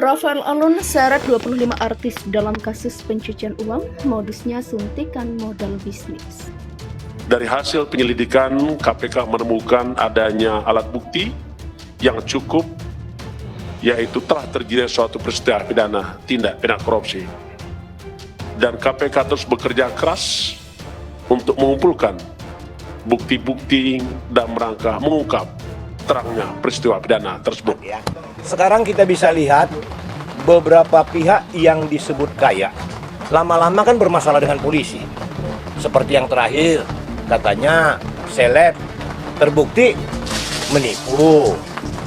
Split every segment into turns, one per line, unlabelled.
Rafael Alun seret 25 artis dalam kasus pencucian uang, modusnya suntikan modal bisnis.
Dari hasil penyelidikan, KPK menemukan adanya alat bukti yang cukup, yaitu telah terjadi suatu peristiwa pidana tindak pidana korupsi. Dan KPK terus bekerja keras untuk mengumpulkan bukti-bukti dan merangka mengungkap terangnya peristiwa pidana tersebut.
Sekarang kita bisa lihat beberapa pihak yang disebut kaya lama-lama kan bermasalah dengan polisi. Seperti yang terakhir, katanya seleb terbukti menipu.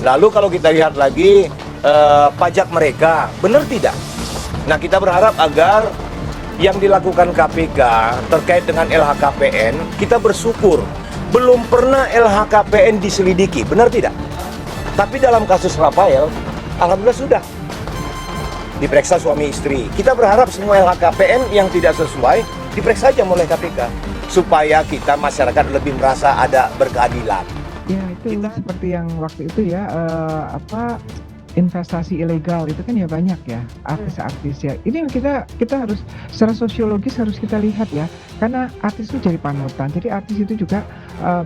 Lalu kalau kita lihat lagi pajak mereka, benar tidak? Nah, kita berharap agar yang dilakukan KPK terkait dengan LHKPN, kita bersyukur belum pernah LHKPN diselidiki, benar tidak? Tapi dalam kasus Rafael, alhamdulillah sudah diperiksa suami istri. Kita berharap semua LHKPN yang tidak sesuai diperiksa saja oleh KPK supaya kita masyarakat lebih merasa ada berkeadilan.
Ya itu seperti yang waktu itu ya investasi ilegal itu kan ya banyak ya artis-artis ya. Ini yang kita harus secara sosiologis harus kita lihat ya, karena artis itu jadi panutan. Jadi artis itu juga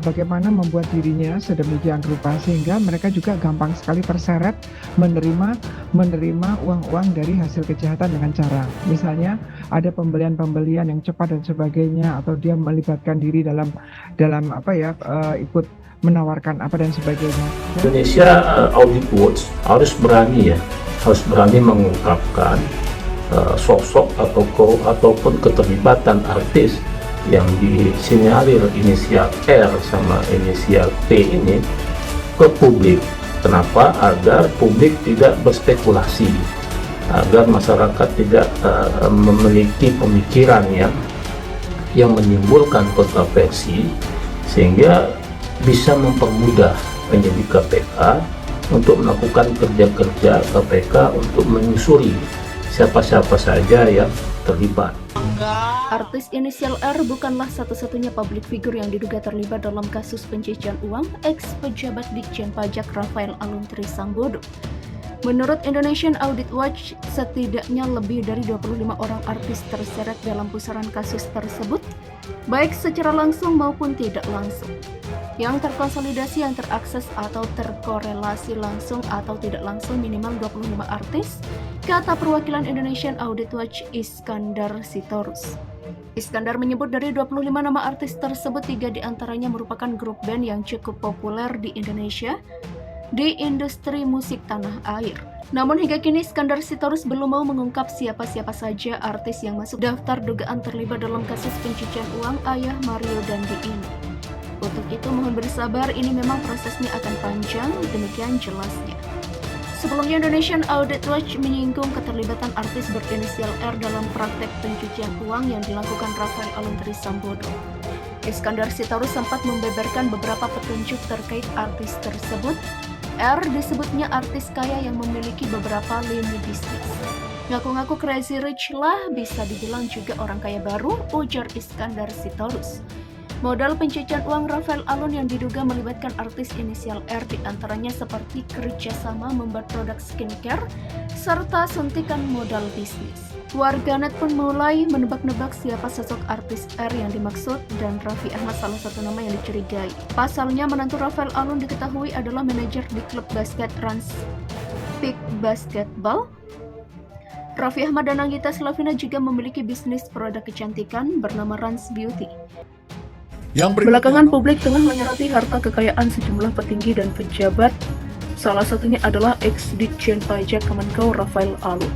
bagaimana membuat dirinya sedemikian rupa sehingga mereka juga gampang sekali terseret menerima uang-uang dari hasil kejahatan dengan cara misalnya ada pembelian yang cepat dan sebagainya, atau dia melibatkan diri dalam ikut menawarkan apa dan sebagainya.
Indonesia Audit Watch harus berani mengungkapkan sosok ataupun keterlibatan artis yang disinyalir inisial R sama inisial T ini ke publik. Kenapa? Agar publik tidak berspekulasi, agar masyarakat tidak memiliki pemikiran yang menimbulkan kontroversi, sehingga bisa mempermudah penyidik KPK untuk melakukan kerja-kerja KPK untuk menyusuri siapa-siapa saja yang terlibat.
Artis inisial R bukanlah satu-satunya publik figur yang diduga terlibat dalam kasus pencucian uang ex-pejabat Ditjen Pajak Rafael Alun Trisambodo. Menurut Indonesian Audit Watch, setidaknya lebih dari 25 orang artis terseret dalam pusaran kasus tersebut, baik secara langsung maupun tidak langsung. Yang terkonsolidasi, yang terakses atau terkorelasi langsung atau tidak langsung minimal 25 artis, kata perwakilan Indonesian Audit Watch Iskandar Sitorus. Iskandar menyebut dari 25 nama artis tersebut, 3 diantaranya merupakan grup band yang cukup populer di Indonesia di industri musik tanah air. Namun hingga kini Iskandar Sitorus belum mau mengungkap siapa-siapa saja artis yang masuk daftar dugaan terlibat dalam kasus pencucian uang ayah Mario Dandi ini. Untuk itu mohon bersabar, ini memang prosesnya akan panjang, demikian jelasnya. Sebelumnya Indonesian Audit Watch menyinggung keterlibatan artis berinisial R dalam praktek pencucian uang yang dilakukan Rafael Alun Trisambodo. Iskandar Sitorus sempat membeberkan beberapa petunjuk terkait artis tersebut. R disebutnya artis kaya yang memiliki beberapa lini bisnis. Ngaku-ngaku crazy rich lah, bisa dibilang juga orang kaya baru, ujar Iskandar Sitorus. Modal pencucian uang Rafael Alun yang diduga melibatkan artis inisial R diantaranya seperti kerjasama membuat produk skincare serta suntikan modal bisnis. Warganet pun mulai menebak-nebak siapa sosok artis R yang dimaksud, dan Raffi Ahmad salah satu nama yang dicurigai. Pasalnya menantu Rafael Alun diketahui adalah manajer di klub basket Rans Peak Basketball. Raffi Ahmad dan Anggita Slavina juga memiliki bisnis produk kecantikan bernama Rans Beauty. Belakangan publik tengah menyoroti harta kekayaan sejumlah petinggi dan pejabat, salah satunya adalah ex-Ditjen Pajak Kemenkeu Rafael Alun.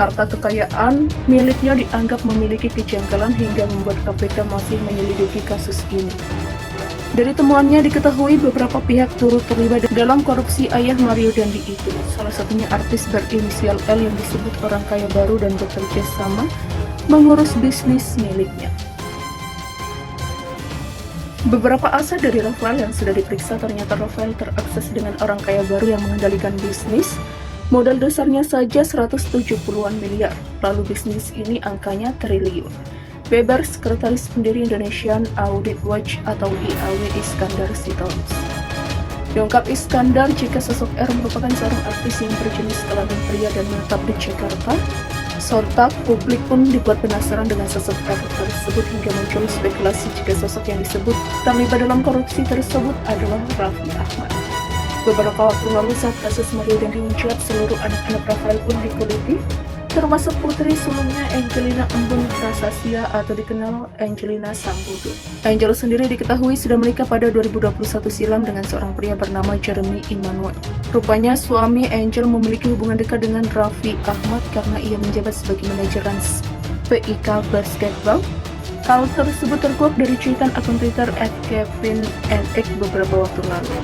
Harta kekayaan miliknya dianggap memiliki kejanggalan hingga membuat KPK masih menyelidiki kasus ini. Dari temuannya diketahui beberapa pihak turut terlibat dalam korupsi ayah Mario Dandi itu, salah satunya artis berinisial L yang disebut orang kaya baru dan bekerja sama mengurus bisnis miliknya. Beberapa aset dari Rafael yang sudah diperiksa, ternyata Rafael terakses dengan orang kaya baru yang mengendalikan bisnis. Modal dasarnya saja 170-an miliar, lalu bisnis ini angkanya triliun. Beber Sekretaris Pendiri Indonesian Audit Watch atau IAW Iskandar Sitorus. Diungkap Iskandar jika sosok R merupakan seorang artis yang berjenis kelamin pria dan menetap di Jakarta. Sontak publik pun dibuat penasaran dengan sosok R tersebut hingga muncul spekulasi jika sosok yang disebut terlibat dalam korupsi tersebut adalah Raffi Ahmad. Beberapa waktu lalu saat kasus Mario Dandi mencuat, seluruh anak-anak Rafael pun dikuliti, termasuk putri sulungnya Angelina Embun Prasasya atau dikenal Angelina Sambodo. Angel sendiri diketahui sudah menikah pada 2021 silam dengan seorang pria bernama Jeremy Immanuel. Rupanya suami Angel memiliki hubungan dekat dengan Raffi Ahmad karena ia menjabat sebagai manajer PIK Basketball. Hal tersebut terkuak dari cuitan akun Twitter @KevinNX beberapa waktu lalu.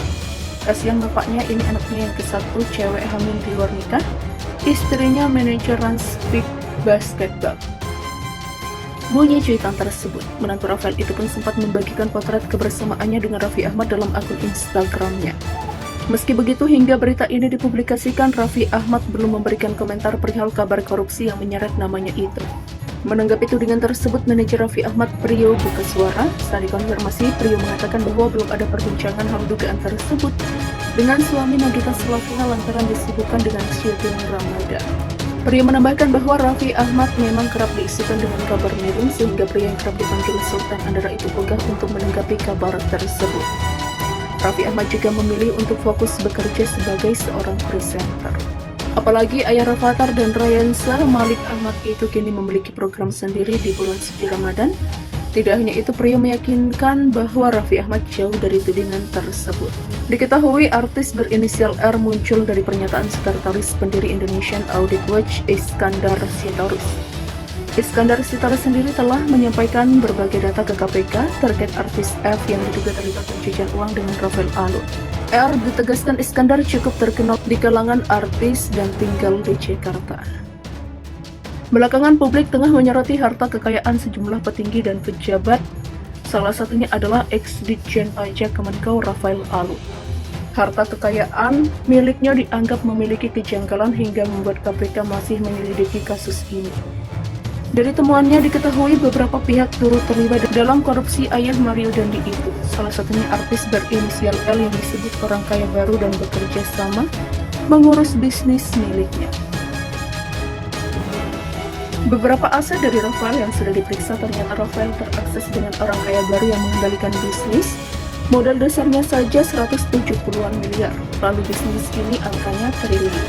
Kasihan bapaknya, ini anaknya yang ke-1, cewek hamil di luar nikah. Istrinya manajer PIK Basketball. Bunyi cuitan tersebut, menantu Rafael itu pun sempat membagikan potret kebersamaannya dengan Raffi Ahmad dalam akun Instagramnya. Meski begitu, hingga berita ini dipublikasikan, Raffi Ahmad belum memberikan komentar perihal kabar korupsi yang menyeret namanya itu. Menanggapi tudingan tersebut, manajer Raffi Ahmad, Priyo buka suara. Saat dikonfirmasi, Priyo mengatakan bahwa belum ada perbincangan hal dugaan tersebut dengan suami Nagita Slavina lantaran disibukkan dengan syuting Ramadan. Priyo menambahkan bahwa Raffi Ahmad memang kerap diisukan dengan kabar miring sehingga pria yang kerap dipanggil Sultan Andara itu ogah untuk menanggapi kabar tersebut. Raffi Ahmad juga memilih untuk fokus bekerja sebagai seorang presenter. Apalagi ayah Rafathar dan Rayansa, Malik Ahmad itu kini memiliki program sendiri di bulan suci Ramadan. Tidak hanya itu, Priyo meyakinkan bahwa Raffi Ahmad jauh dari tudingan tersebut. Diketahui artis berinisial R muncul dari pernyataan sekretaris pendiri Indonesian Audit Watch, Iskandar Sitorus. Iskandar Sitorus sendiri telah menyampaikan berbagai data ke KPK terkait artis F yang diduga terlibat pencucian uang dengan Rafael Alun. R ditegaskan Iskandar cukup terkenal di kalangan artis dan tinggal di Jakarta. Belakangan publik tengah menyoroti harta kekayaan sejumlah petinggi dan pejabat. Salah satunya adalah ex-Ditjen Pajak Kemenkeu Rafael Alun. Harta kekayaan miliknya dianggap memiliki kejanggalan hingga membuat KPK masih menyelidiki kasus ini. Dari temuannya diketahui beberapa pihak turut terlibat dalam korupsi ayah Mario Dandi itu. Salah satunya artis berinisial L yang disebut orang kaya baru dan bekerja sama mengurus bisnis miliknya. Beberapa aset dari Rafael yang sudah diperiksa, ternyata Rafael terakses dengan orang kaya baru yang mengendalikan bisnis. Modal dasarnya saja 170-an miliar, lalu bisnis ini angkanya triliun.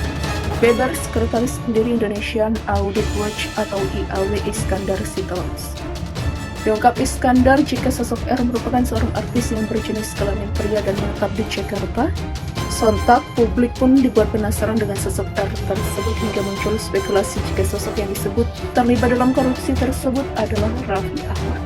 Bebar Sekretaris Pendiri Indonesian Audit Watch atau IAW Iskandar Sitorus. Diungkap Iskandar jika sosok R merupakan seorang artis yang berjenis kelamin pria dan menetap di Jakarta. Sontak publik pun dibuat penasaran dengan sosok R tersebut hingga muncul spekulasi jika sosok yang disebut terlibat dalam korupsi tersebut adalah Raffi Ahmad.